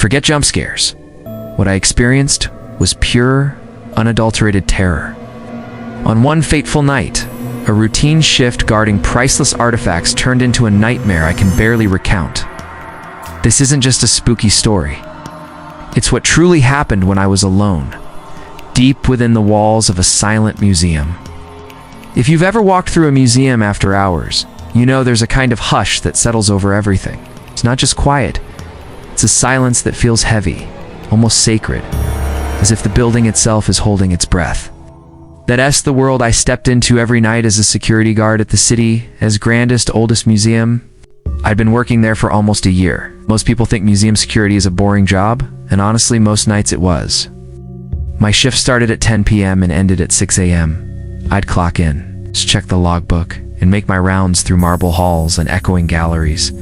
Forget jump scares. What I experienced was pure, unadulterated terror. On one fateful night, a routine shift guarding priceless artifacts turned into a nightmare I can barely recount. This isn't just a spooky story. It's what truly happened when I was alone, deep within the walls of a silent museum. If you've ever walked through a museum after hours, you know there's a kind of hush that settles over everything. It's not just quiet. It's a silence that feels heavy, almost sacred, as if the building itself is holding its breath. That's the world I stepped into every night as a security guard at the city's grandest, oldest museum. I'd been working there for almost a year. Most people think museum security is a boring job, and honestly, most nights it was. My shift started at 10 p.m. and ended at 6 a.m. I'd clock in, check the logbook, and make my rounds through marble halls and echoing galleries.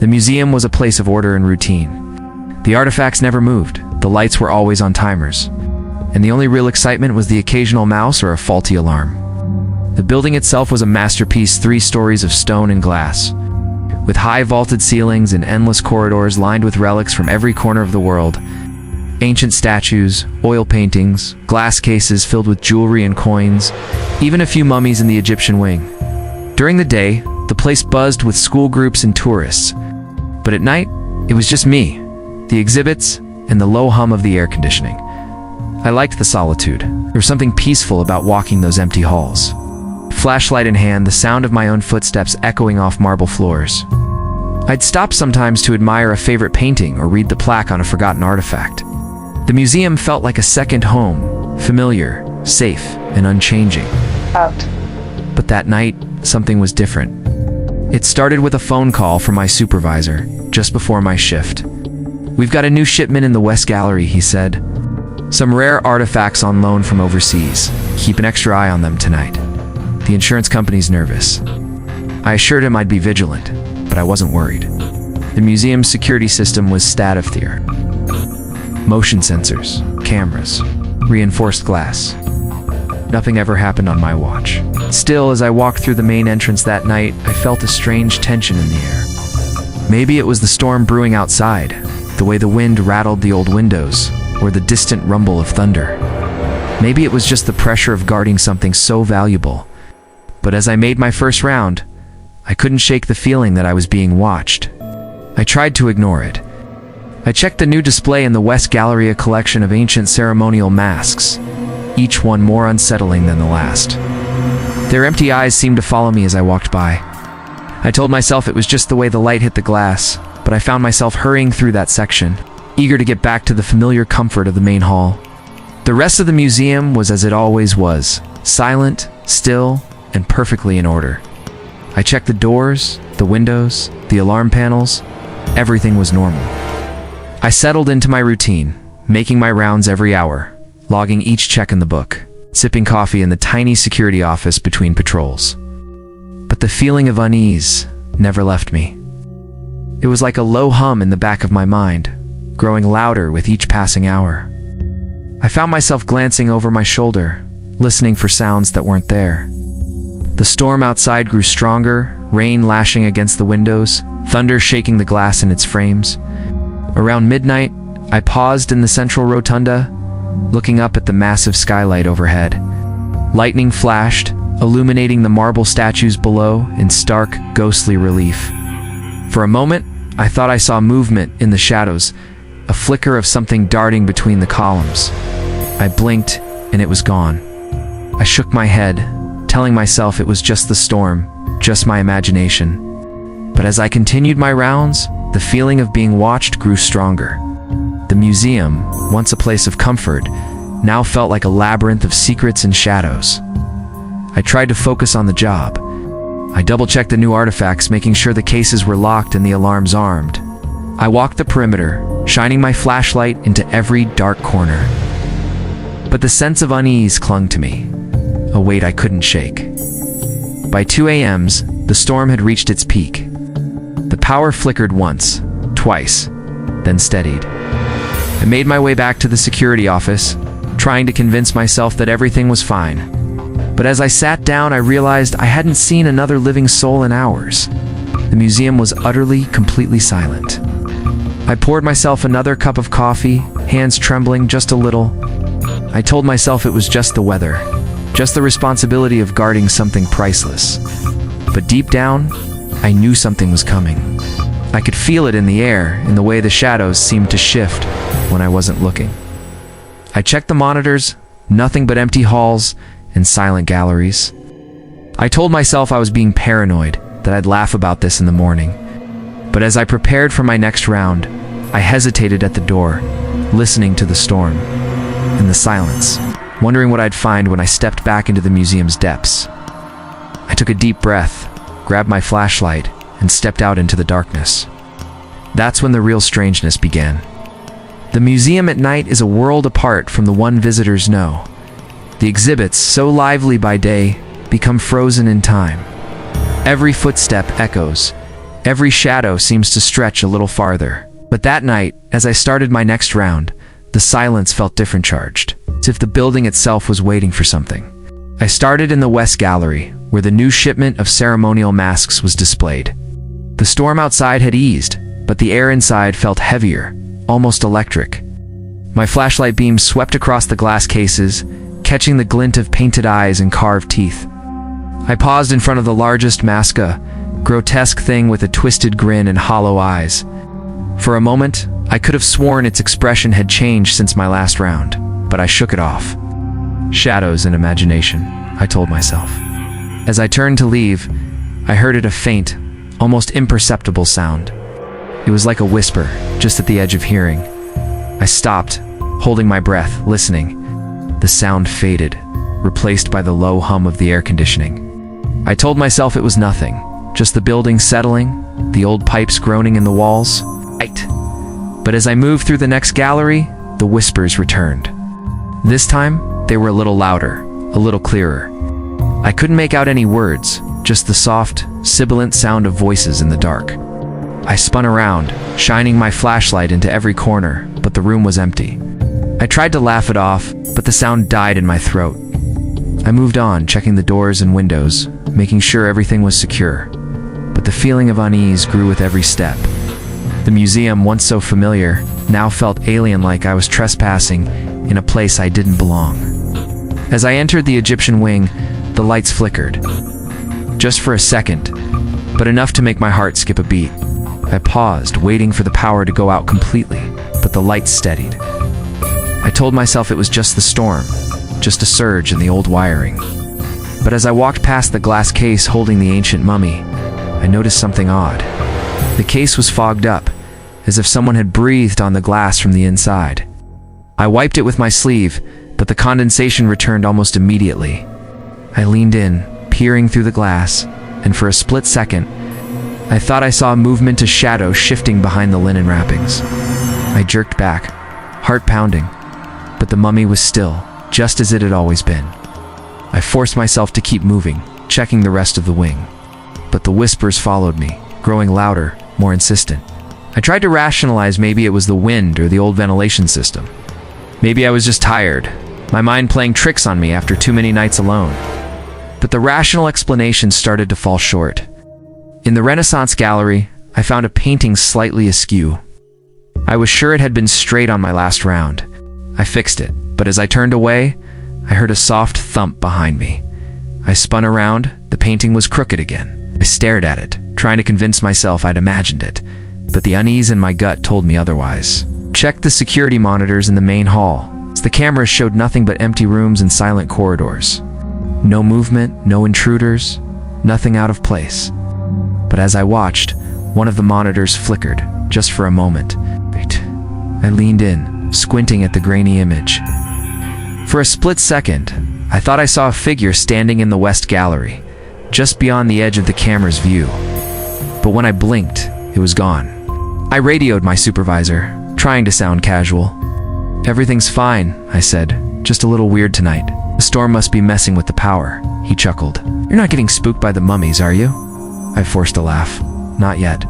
The museum was a place of order and routine. The artifacts never moved, the lights were always on timers, and the only real excitement was the occasional mouse or a faulty alarm. The building itself was a masterpiece, 3 stories of stone and glass, with high vaulted ceilings and endless corridors lined with relics from every corner of the world. Ancient statues, oil paintings, glass cases filled with jewelry and coins, even a few mummies in the Egyptian wing. During the day, the place buzzed with school groups and tourists, but at night, it was just me, the exhibits, and the low hum of the air conditioning. I liked the solitude. There was something peaceful about walking those empty halls. Flashlight in hand, the sound of my own footsteps echoing off marble floors. I'd stop sometimes to admire a favorite painting or read the plaque on a forgotten artifact. The museum felt like a second home, familiar, safe, and unchanging. Out. But that night, something was different. It started with a phone call from my supervisor, just before my shift. "We've got a new shipment in the West Gallery," he said. "Some rare artifacts on loan from overseas. Keep an extra eye on them tonight. The insurance company's nervous." I assured him I'd be vigilant, but I wasn't worried. The museum's security system was state-of-the-art. Motion sensors, cameras, reinforced glass. Nothing ever happened on my watch. Still, as I walked through the main entrance that night, I felt a strange tension in the air. Maybe it was the storm brewing outside, the way the wind rattled the old windows, or the distant rumble of thunder. Maybe it was just the pressure of guarding something so valuable. But as I made my first round, I couldn't shake the feeling that I was being watched. I tried to ignore it. I checked the new display in the West Gallery, a collection of ancient ceremonial masks, each one more unsettling than the last. Their empty eyes seemed to follow me as I walked by. I told myself it was just the way the light hit the glass, but I found myself hurrying through that section, eager to get back to the familiar comfort of the main hall. The rest of the museum was as it always was, silent, still, and perfectly in order. I checked the doors, the windows, the alarm panels. Everything was normal. I settled into my routine, making my rounds every hour, logging each check in the book, sipping coffee in the tiny security office between patrols. But the feeling of unease never left me. It was like a low hum in the back of my mind, growing louder with each passing hour. I found myself glancing over my shoulder, listening for sounds that weren't there. The storm outside grew stronger, rain lashing against the windows, thunder shaking the glass in its frames. Around midnight, I paused in the central rotunda, looking up at the massive skylight overhead. Lightning flashed, illuminating the marble statues below in stark, ghostly relief. For a moment, I thought I saw movement in the shadows, a flicker of something darting between the columns. I blinked, and it was gone. I shook my head, telling myself it was just the storm, just my imagination. But as I continued my rounds, the feeling of being watched grew stronger. The museum, once a place of comfort, now felt like a labyrinth of secrets and shadows. I tried to focus on the job. I double-checked the new artifacts, making sure the cases were locked and the alarms armed. I walked the perimeter, shining my flashlight into every dark corner. But the sense of unease clung to me, a weight I couldn't shake. By 2 a.m., the storm had reached its peak. The power flickered once, twice, then steadied. I made my way back to the security office, trying to convince myself that everything was fine. But as I sat down, I realized I hadn't seen another living soul in hours. The museum was utterly, completely silent. I poured myself another cup of coffee, hands trembling just a little. I told myself it was just the weather, just the responsibility of guarding something priceless. But deep down, I knew something was coming. I could feel it in the air, in the way the shadows seemed to shift when I wasn't looking. I checked the monitors, nothing but empty halls and silent galleries. I told myself I was being paranoid, that I'd laugh about this in the morning. But as I prepared for my next round, I hesitated at the door, listening to the storm and the silence, wondering what I'd find when I stepped back into the museum's depths. I took a deep breath, grabbed my flashlight, and stepped out into the darkness. That's when the real strangeness began. The museum at night is a world apart from the one visitors know. The exhibits, so lively by day, become frozen in time. Every footstep echoes. Every shadow seems to stretch a little farther. But that night, as I started my next round, the silence felt different charged, as if the building itself was waiting for something. I started in the West Gallery, where the new shipment of ceremonial masks was displayed. The storm outside had eased, but the air inside felt heavier, almost electric. My flashlight beam swept across the glass cases, catching the glint of painted eyes and carved teeth. I paused in front of the largest mask, a grotesque thing with a twisted grin and hollow eyes. For a moment, I could have sworn its expression had changed since my last round, but I shook it off. Shadows and imagination, I told myself. As I turned to leave, I heard a faint, almost imperceptible sound. It was like a whisper, just at the edge of hearing. I stopped, holding my breath, listening. The sound faded, replaced by the low hum of the air conditioning. I told myself it was nothing, just the building settling, the old pipes groaning in the walls. Right. But as I moved through the next gallery, the whispers returned. This time, they were a little louder, a little clearer. I couldn't make out any words, just the soft, sibilant sound of voices in the dark. I spun around, shining my flashlight into every corner, but the room was empty. I tried to laugh it off, but the sound died in my throat. I moved on, checking the doors and windows, making sure everything was secure. But the feeling of unease grew with every step. The museum, once so familiar, now felt alien-like I was trespassing in a place I didn't belong. As I entered the Egyptian wing, the lights flickered. Just for a second, but enough to make my heart skip a beat. I paused, waiting for the power to go out completely, but the lights steadied. I told myself it was just the storm, just a surge in the old wiring. But as I walked past the glass case holding the ancient mummy, I noticed something odd. The case was fogged up, as if someone had breathed on the glass from the inside. I wiped it with my sleeve, but the condensation returned almost immediately. I leaned in, peering through the glass, and for a split second, I thought I saw a movement of shadow shifting behind the linen wrappings. I jerked back, heart pounding, but the mummy was still, just as it had always been. I forced myself to keep moving, checking the rest of the wing. But the whispers followed me, growing louder, more insistent. I tried to rationalize maybe it was the wind or the old ventilation system. Maybe I was just tired, my mind playing tricks on me after too many nights alone. But the rational explanations started to fall short. In the Renaissance gallery, I found a painting slightly askew. I was sure it had been straight on my last round. I fixed it, but as I turned away, I heard a soft thump behind me. I spun around, the painting was crooked again. I stared at it, trying to convince myself I'd imagined it, but the unease in my gut told me otherwise. Checked the security monitors in the main hall. The cameras showed nothing but empty rooms and silent corridors. No movement, no intruders, nothing out of place. But as I watched, one of the monitors flickered, just for a moment. I leaned in, squinting at the grainy image. For a split second, I thought I saw a figure standing in the West Gallery, just beyond the edge of the camera's view. But when I blinked, it was gone. I radioed my supervisor, trying to sound casual. "Everything's fine," I said, "just a little weird tonight. The storm must be messing with the power." He chuckled. "You're not getting spooked by the mummies, are you?" I forced a laugh. "Not yet."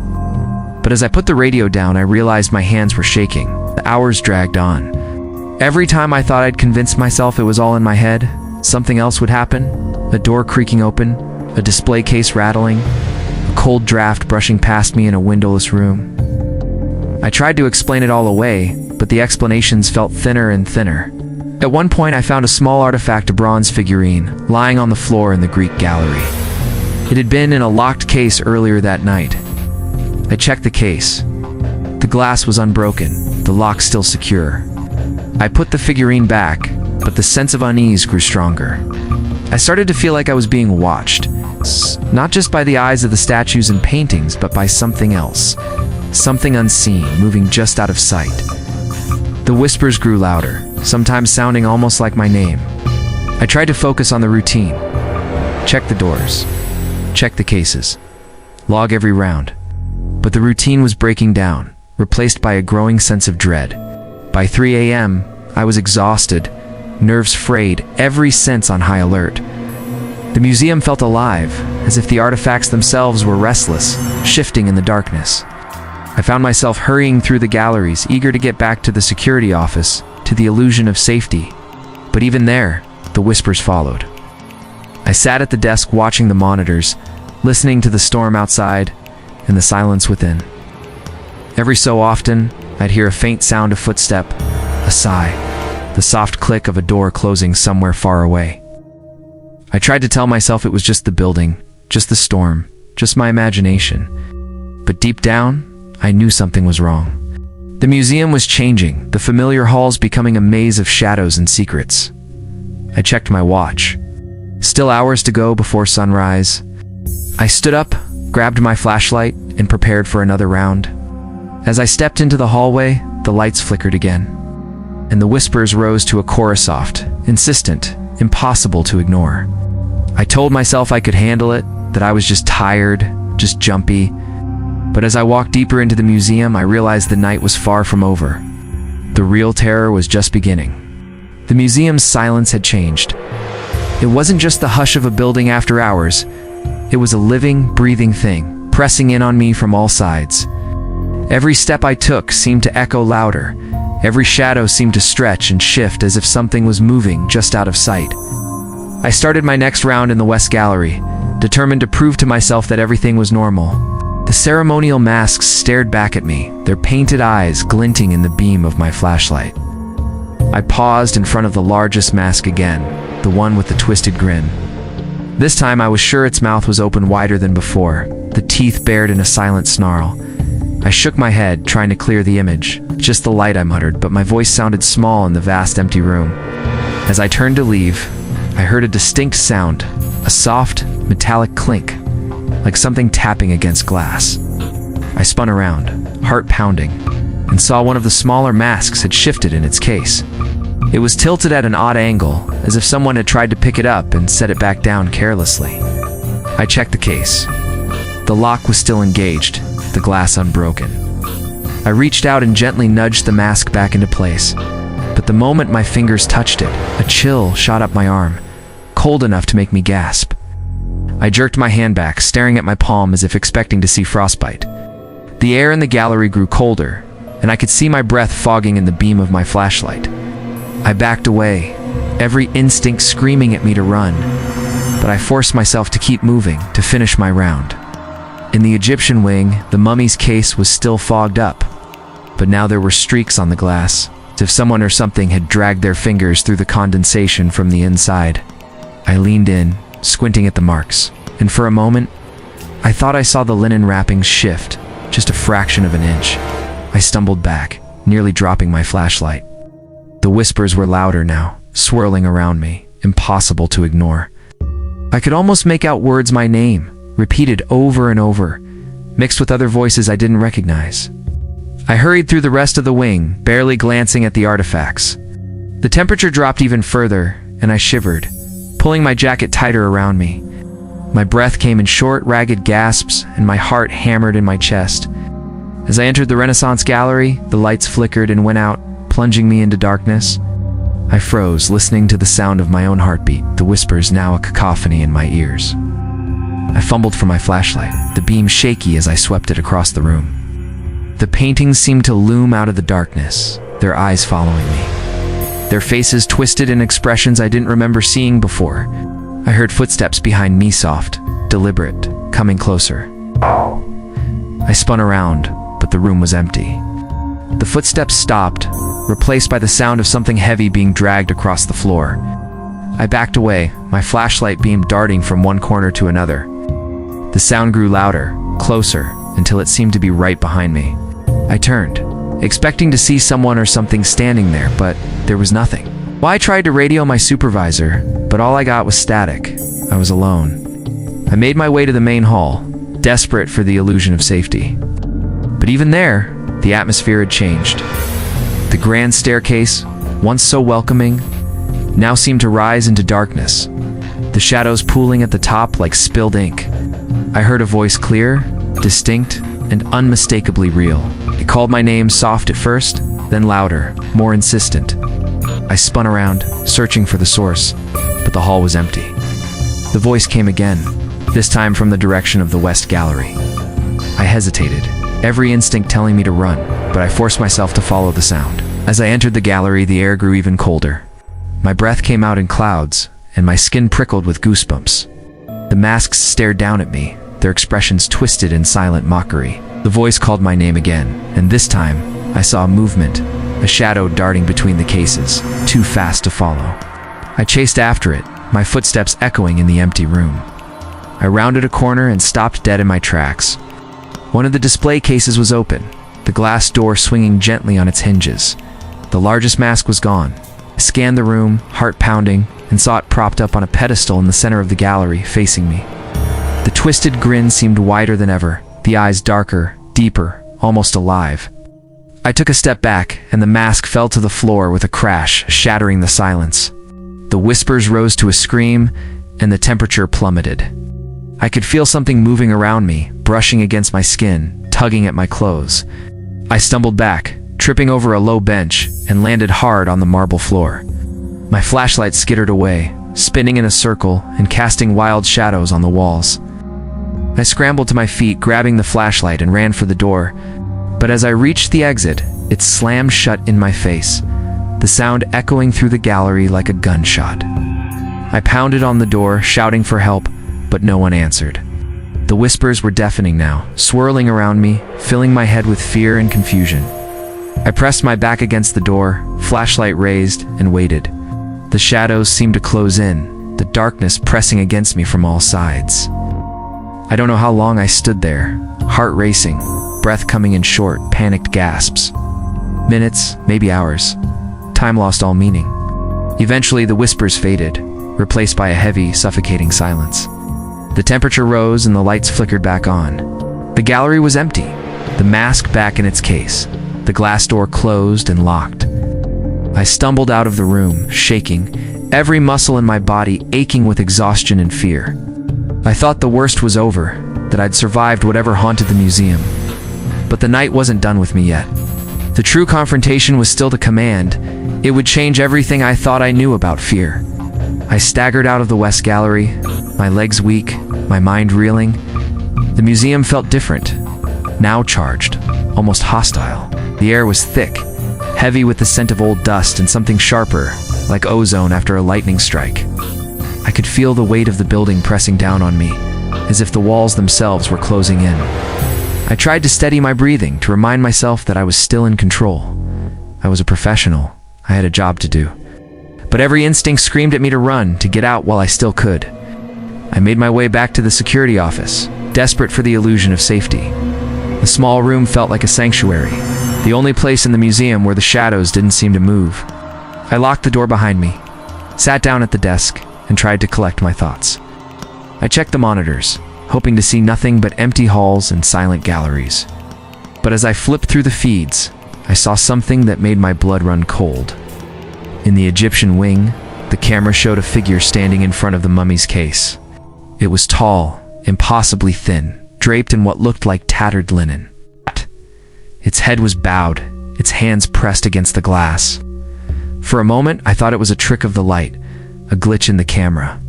But as I put the radio down, I realized my hands were shaking. The hours dragged on. Every time I thought I'd convinced myself it was all in my head, something else would happen. A door creaking open, a display case rattling, a cold draft brushing past me in a windowless room. I tried to explain it all away, but the explanations felt thinner and thinner. At one point, I found a small artifact, a bronze figurine, lying on the floor in the Greek gallery. It had been in a locked case earlier that night. I checked the case. The glass was unbroken, the lock still secure. I put the figurine back, but the sense of unease grew stronger. I started to feel like I was being watched, not just by the eyes of the statues and paintings, but by something else. Something unseen, moving just out of sight. The whispers grew louder, sometimes sounding almost like my name. I tried to focus on the routine. Check the doors. Check the cases. Log every round. But the routine was breaking down, replaced by a growing sense of dread. By 3 a.m., I was exhausted, nerves frayed, every sense on high alert. The museum felt alive, as if the artifacts themselves were restless, shifting in the darkness. I found myself hurrying through the galleries, eager to get back to the security office, to the illusion of safety. But even there, the whispers followed. I sat at the desk watching the monitors, listening to the storm outside and the silence within. Every so often, I'd hear a faint sound of footstep, a sigh, the soft click of a door closing somewhere far away. I tried to tell myself it was just the building, just the storm, just my imagination. But deep down, I knew something was wrong. The museum was changing, the familiar halls becoming a maze of shadows and secrets. I checked my watch. Still hours to go before sunrise. I stood up, grabbed my flashlight, and prepared for another round. As I stepped into the hallway, the lights flickered again, and the whispers rose to a chorus, soft, insistent, impossible to ignore. I told myself I could handle it, that I was just tired, just jumpy. But as I walked deeper into the museum, I realized the night was far from over. The real terror was just beginning. The museum's silence had changed. It wasn't just the hush of a building after hours. It was a living, breathing thing, pressing in on me from all sides. Every step I took seemed to echo louder. Every shadow seemed to stretch and shift as if something was moving just out of sight. I started my next round in the West Gallery, determined to prove to myself that everything was normal. The ceremonial masks stared back at me, their painted eyes glinting in the beam of my flashlight. I paused in front of the largest mask again, the one with the twisted grin. This time I was sure its mouth was open wider than before, the teeth bared in a silent snarl. I shook my head, trying to clear the image. Just the light, I muttered, but my voice sounded small in the vast empty room. As I turned to leave, I heard a distinct sound, a soft, metallic clink, like something tapping against glass. I spun around, heart pounding, and saw one of the smaller masks had shifted in its case. It was tilted at an odd angle, as if someone had tried to pick it up and set it back down carelessly. I checked the case. The lock was still engaged, the glass unbroken. I reached out and gently nudged the mask back into place. But the moment my fingers touched it, a chill shot up my arm, cold enough to make me gasp. I jerked my hand back, staring at my palm as if expecting to see frostbite. The air in the gallery grew colder, and I could see my breath fogging in the beam of my flashlight. I backed away, every instinct screaming at me to run, but I forced myself to keep moving, to finish my round. In the Egyptian wing, the mummy's case was still fogged up, but now there were streaks on the glass, as if someone or something had dragged their fingers through the condensation from the inside. I leaned in, squinting at the marks, and for a moment, I thought I saw the linen wrappings shift, just a fraction of an inch. I stumbled back, nearly dropping my flashlight. The whispers were louder now, swirling around me, impossible to ignore. I could almost make out words my name, repeated over and over, mixed with other voices I didn't recognize. I hurried through the rest of the wing, barely glancing at the artifacts. The temperature dropped even further, and I shivered, pulling my jacket tighter around me. My breath came in short, ragged gasps, and my heart hammered in my chest. As I entered the Renaissance Gallery, the lights flickered and went out, plunging me into darkness. I froze, listening to the sound of my own heartbeat, the whispers now a cacophony in my ears. I fumbled for my flashlight, the beam shaky as I swept it across the room. The paintings seemed to loom out of the darkness, their eyes following me. Their faces twisted in expressions I didn't remember seeing before. I heard footsteps behind me, soft, deliberate, coming closer. I spun around, but the room was empty. The footsteps stopped, replaced by the sound of something heavy being dragged across the floor. I backed away, my flashlight beam darting from one corner to another. The sound grew louder, closer, until it seemed to be right behind me. I turned, expecting to see someone or something standing there, but there was nothing. Well, I tried to radio my supervisor, but all I got was static. I was alone. I made my way to the main hall, desperate for the illusion of safety. But even there, the atmosphere had changed. The grand staircase, once so welcoming, now seemed to rise into darkness, the shadows pooling at the top like spilled ink. I heard a voice clear, distinct, and unmistakably real. It called my name soft at first, then louder, more insistent. I spun around, searching for the source, but the hall was empty. The voice came again, this time from the direction of the West Gallery. I hesitated, every instinct telling me to run, but I forced myself to follow the sound. As I entered the gallery, the air grew even colder. My breath came out in clouds, and my skin prickled with goosebumps. The masks stared down at me, their expressions twisted in silent mockery. The voice called my name again, and this time, I saw a movement, a shadow darting between the cases, too fast to follow. I chased after it, my footsteps echoing in the empty room. I rounded a corner and stopped dead in my tracks. One of the display cases was open, the glass door swinging gently on its hinges. The largest mask was gone. I scanned the room, heart pounding, and saw it propped up on a pedestal in the center of the gallery, facing me. The twisted grin seemed wider than ever, the eyes darker, deeper, almost alive. I took a step back, and the mask fell to the floor with a crash, shattering the silence. The whispers rose to a scream, and the temperature plummeted. I could feel something moving around me, brushing against my skin, tugging at my clothes. I stumbled back, tripping over a low bench, and landed hard on the marble floor. My flashlight skittered away, spinning in a circle and casting wild shadows on the walls. I scrambled to my feet, grabbing the flashlight, and ran for the door. But as I reached the exit, it slammed shut in my face, the sound echoing through the gallery like a gunshot. I pounded on the door, shouting for help, but no one answered. The whispers were deafening now, swirling around me, filling my head with fear and confusion. I pressed my back against the door, flashlight raised, and waited. The shadows seemed to close in, the darkness pressing against me from all sides. I don't know how long I stood there, heart racing, breath coming in short, panicked gasps. Minutes, maybe hours. Time lost all meaning. Eventually, the whispers faded, replaced by a heavy, suffocating silence. The temperature rose and the lights flickered back on. The gallery was empty, the mask back in its case, the glass door closed and locked. I stumbled out of the room, shaking, every muscle in my body aching with exhaustion and fear. I thought the worst was over, that I'd survived whatever haunted the museum. But the night wasn't done with me yet. The true confrontation was still to command. It would change everything I thought I knew about fear. I staggered out of the West Gallery, my legs weak, my mind reeling. The museum felt different, now charged, almost hostile. The air was thick, heavy with the scent of old dust and something sharper, like ozone after a lightning strike. I could feel the weight of the building pressing down on me, as if the walls themselves were closing in. I tried to steady my breathing, to remind myself that I was still in control. I was a professional. I had a job to do. But every instinct screamed at me to run, to get out while I still could. I made my way back to the security office, desperate for the illusion of safety. The small room felt like a sanctuary, the only place in the museum where the shadows didn't seem to move. I locked the door behind me, sat down at the desk, and tried to collect my thoughts. I checked the monitors, hoping to see nothing but empty halls and silent galleries. But as I flipped through the feeds, I saw something that made my blood run cold. In the Egyptian wing, the camera showed a figure standing in front of the mummy's case. It was tall, impossibly thin, draped in what looked like tattered linen. Its head was bowed, its hands pressed against the glass. For a moment, I thought it was a trick of the light, a glitch in the camera.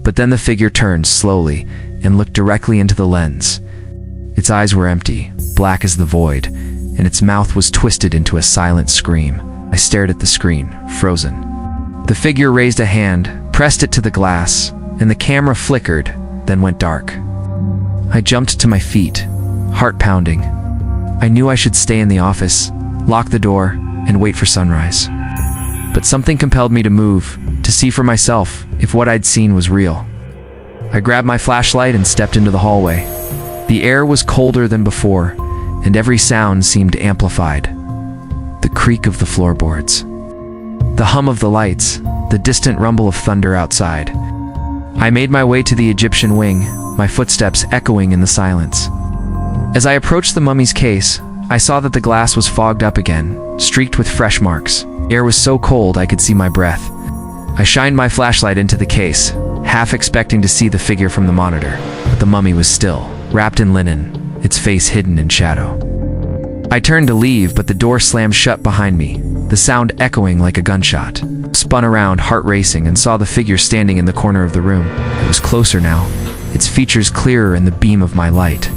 But then the figure turned slowly and looked directly into the lens. Its eyes were empty, black as the void, and its mouth was twisted into a silent scream. I stared at the screen, frozen. The figure raised a hand, pressed it to the glass, and the camera flickered, then went dark. I jumped to my feet, heart pounding. I knew I should stay in the office, lock the door, and wait for sunrise. But something compelled me to move, to see for myself if what I'd seen was real. I grabbed my flashlight and stepped into the hallway. The air was colder than before, and every sound seemed amplified. The creak of the floorboards, the hum of the lights, the distant rumble of thunder outside. I made my way to the Egyptian wing, my footsteps echoing in the silence. As I approached the mummy's case, I saw that the glass was fogged up again, streaked with fresh marks. Air was so cold I could see my breath. I shined my flashlight into the case, half expecting to see the figure from the monitor, but the mummy was still, wrapped in linen, its face hidden in shadow. I turned to leave, but the door slammed shut behind me, the sound echoing like a gunshot. Spun around, heart racing, and saw the figure standing in the corner of the room. It was closer now, its features clearer in the beam of my light.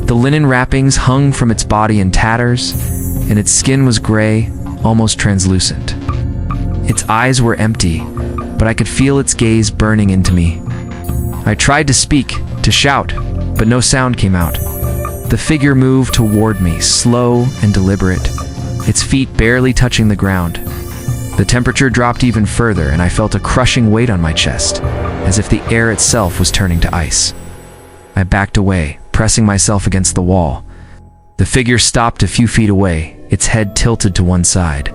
The linen wrappings hung from its body in tatters, and its skin was gray, almost translucent. Its eyes were empty, but I could feel its gaze burning into me. I tried to speak, to shout, but no sound came out. The figure moved toward me, slow and deliberate, its feet barely touching the ground. The temperature dropped even further, and I felt a crushing weight on my chest, as if the air itself was turning to ice. I backed away, pressing myself against the wall. The figure stopped a few feet away, its head tilted to one side.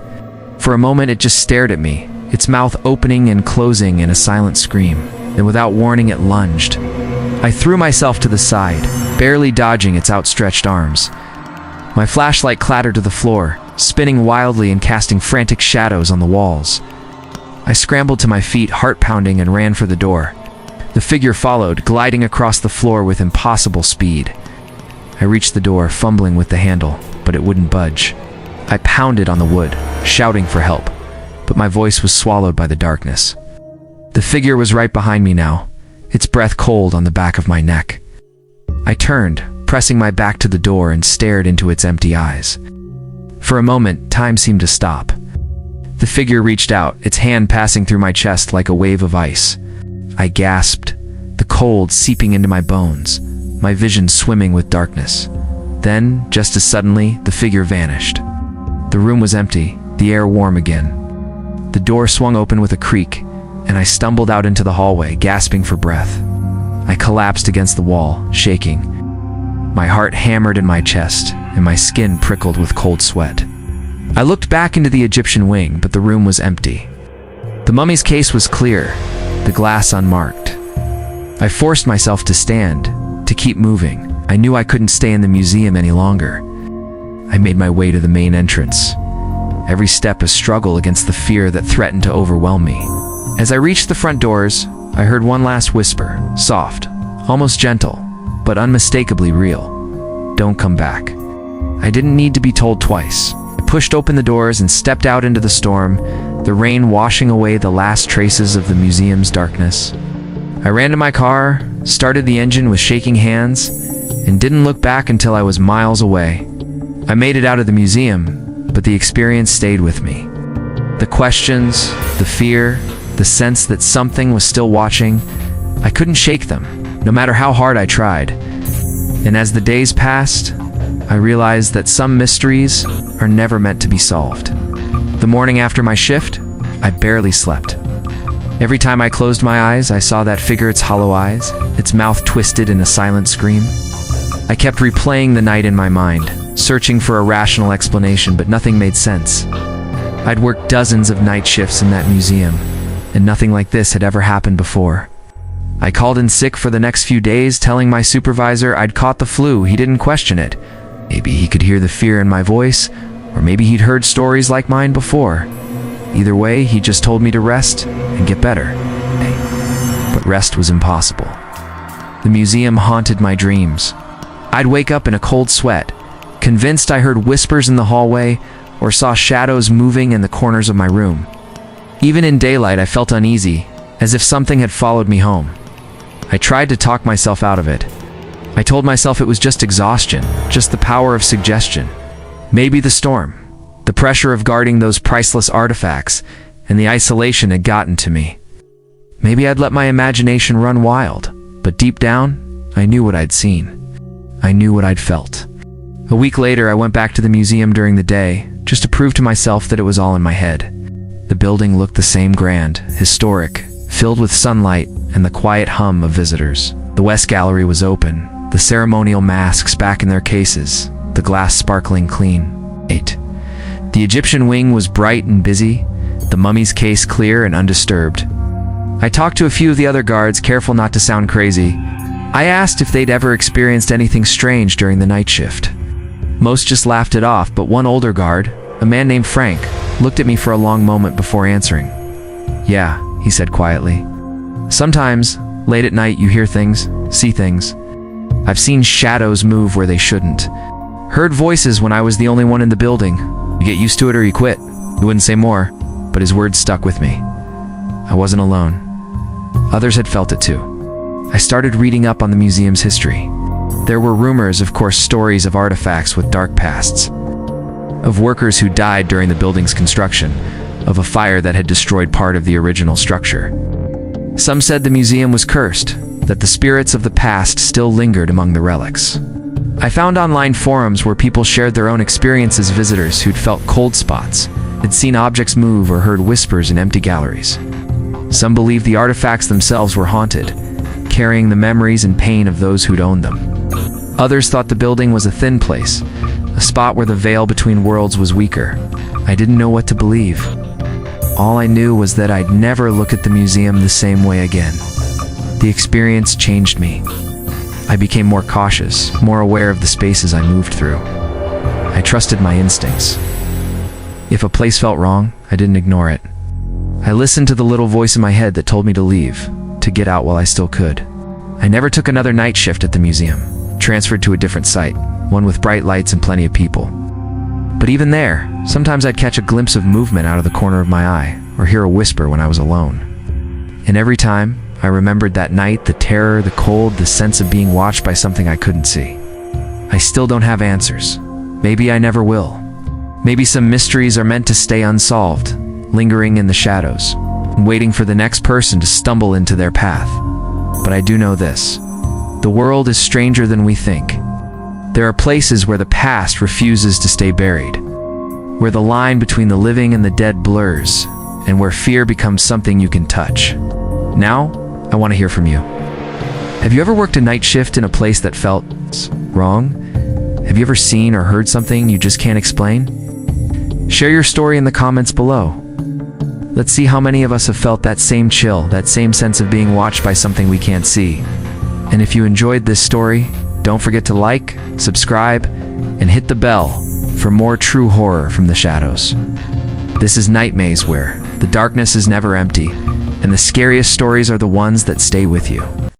For a moment it just stared at me, its mouth opening and closing in a silent scream. Then without warning it lunged. I threw myself to the side, barely dodging its outstretched arms. My flashlight clattered to the floor, spinning wildly and casting frantic shadows on the walls. I scrambled to my feet, heart pounding, and ran for the door. The figure followed, gliding across the floor with impossible speed. I reached the door, fumbling with the handle, but it wouldn't budge. I pounded on the wood, shouting for help, but my voice was swallowed by the darkness. The figure was right behind me now, its breath cold on the back of my neck. I turned, pressing my back to the door, and stared into its empty eyes. For a moment, time seemed to stop. The figure reached out, its hand passing through my chest like a wave of ice. I gasped, the cold seeping into my bones, my vision swimming with darkness. Then, just as suddenly, the figure vanished. The room was empty, the air warm again. The door swung open with a creak, and I stumbled out into the hallway, gasping for breath. I collapsed against the wall, shaking. My heart hammered in my chest, and my skin prickled with cold sweat. I looked back into the Egyptian wing, but the room was empty. The mummy's case was clear, the glass unmarked. I forced myself to stand, to keep moving. I knew I couldn't stay in the museum any longer. I made my way to the main entrance, every step a struggle against the fear that threatened to overwhelm me. As I reached the front doors, I heard one last whisper, soft, almost gentle, but unmistakably real. Don't come back. I didn't need to be told twice. I pushed open the doors and stepped out into the storm, the rain washing away the last traces of the museum's darkness. I ran to my car, started the engine with shaking hands, and didn't look back until I was miles away. I made it out of the museum, but the experience stayed with me. The questions, the fear, the sense that something was still watching, I couldn't shake them, no matter how hard I tried. And as the days passed, I realized that some mysteries are never meant to be solved. The morning after my shift, I barely slept. Every time I closed my eyes, I saw that figure, its hollow eyes, its mouth twisted in a silent scream. I kept replaying the night in my mind, searching for a rational explanation, but nothing made sense. I'd worked dozens of night shifts in that museum, and nothing like this had ever happened before. I called in sick for the next few days, telling my supervisor I'd caught the flu. He didn't question it. Maybe he could hear the fear in my voice, or maybe he'd heard stories like mine before. Either way, he just told me to rest and get better. But rest was impossible. The museum haunted my dreams. I'd wake up in a cold sweat, convinced I heard whispers in the hallway or saw shadows moving in the corners of my room. Even in daylight, I felt uneasy, as if something had followed me home. I tried to talk myself out of it. I told myself it was just exhaustion, just the power of suggestion. Maybe the storm, the pressure of guarding those priceless artifacts, and the isolation had gotten to me. Maybe I'd let my imagination run wild, but deep down, I knew what I'd seen. I knew what I'd felt. A week later, I went back to the museum during the day, just to prove to myself that it was all in my head. The building looked the same, grand, historic, filled with sunlight and the quiet hum of visitors. The West Gallery was open, the ceremonial masks back in their cases, the glass sparkling clean. 8. The Egyptian wing was bright and busy, the mummy's case clear and undisturbed. I talked to a few of the other guards, careful not to sound crazy. I asked if they'd ever experienced anything strange during the night shift. Most just laughed it off, but one older guard, a man named Frank, looked at me for a long moment before answering. "Yeah," he said quietly. "Sometimes, late at night, you hear things, see things. I've seen shadows move where they shouldn't. Heard voices when I was the only one in the building. You get used to it or you quit." He wouldn't say more, but his words stuck with me. I wasn't alone. Others had felt it too. I started reading up on the museum's history. There were rumors, of course, stories of artifacts with dark pasts, of workers who died during the building's construction, of a fire that had destroyed part of the original structure. Some said the museum was cursed, that the spirits of the past still lingered among the relics. I found online forums where people shared their own experiences, visitors who'd felt cold spots, had seen objects move or heard whispers in empty galleries. Some believed the artifacts themselves were haunted, carrying the memories and pain of those who'd owned them. Others thought the building was a thin place, a spot where the veil between worlds was weaker. I didn't know what to believe. All I knew was that I'd never look at the museum the same way again. The experience changed me. I became more cautious, more aware of the spaces I moved through. I trusted my instincts. If a place felt wrong, I didn't ignore it. I listened to the little voice in my head that told me to leave, to get out while I still could. I never took another night shift at the museum, transferred to a different site, one with bright lights and plenty of people. But even there, sometimes I'd catch a glimpse of movement out of the corner of my eye, or hear a whisper when I was alone. And every time, I remembered that night, the terror, the cold, the sense of being watched by something I couldn't see. I still don't have answers. Maybe I never will. Maybe some mysteries are meant to stay unsolved, lingering in the shadows, waiting for the next person to stumble into their path. But I do know this: the world is stranger than we think. There are places where the past refuses to stay buried, where the line between the living and the dead blurs, and where fear becomes something you can touch. Now, I want to hear from you. Have you ever worked a night shift in a place that felt wrong? Have you ever seen or heard something you just can't explain? Share your story in the comments below. Let's see how many of us have felt that same chill, that same sense of being watched by something we can't see. And if you enjoyed this story, don't forget to like, subscribe, and hit the bell for more true horror from the shadows. This is Nightmaze, where the darkness is never empty, and the scariest stories are the ones that stay with you.